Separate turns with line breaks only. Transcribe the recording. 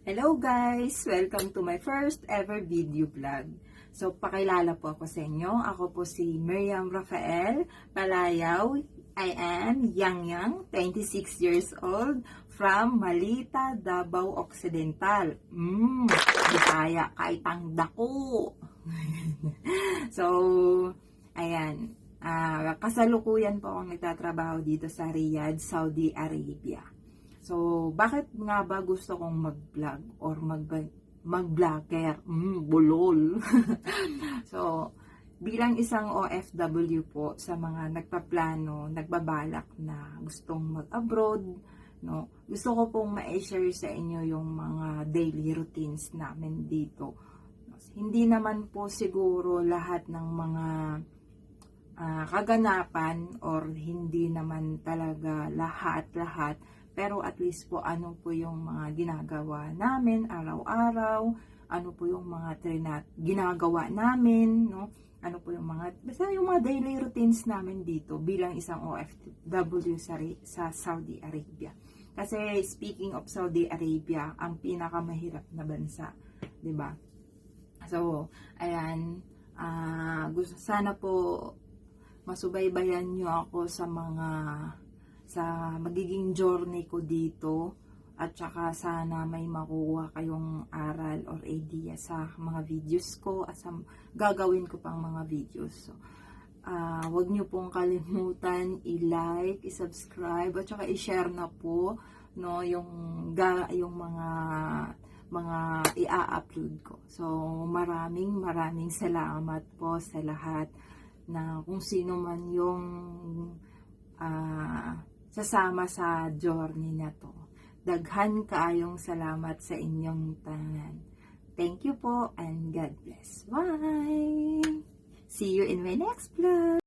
Hello guys! Welcome to my first ever video vlog. So, pakilala po ako sa inyo. Ako po si Miriam Rafael Palayaw. I am Yang, 26 years old, from Malita, Davao Occidental. Bisaya kahit ang dako. So, ayan. Kasalukuyan po akong nagtatrabaho dito sa Riyadh, Saudi Arabia. So, bakit nga ba gusto kong mag-vlog or mag-vlogger? Bulol. So, bilang isang OFW po sa mga nagpaplano, nagbabalak na gustong mag-abroad, no? Gusto ko pong ma-share sa inyo yung mga daily routines namin dito. Hindi naman po siguro lahat ng mga kaganapan or hindi naman talaga lahat, pero at least po ano po yung mga ginagawa namin araw-araw, ano po yung mga ginagawa namin, no? Ano po yung basta yung mga daily routines namin dito bilang isang OFW sa Saudi Arabia. Kasi speaking of Saudi Arabia, ang pinakamahirap na bansa, 'di ba? So, ayan, sana po masubaybayan nyo ako sa magiging journey ko dito, at saka sana may makuha kayong aral or idea sa mga videos ko at sa gagawin ko pang mga videos. So, wag nyo pong kalimutan i-like, i-subscribe, at saka i-share na po, no, yung mga i-upload ko. So, maraming salamat po sa lahat na kung sino man yung sasama sa journey na to. Daghan kaayong salamat sa inyong tanan. Thank you po and God bless. Bye! See you in my next vlog!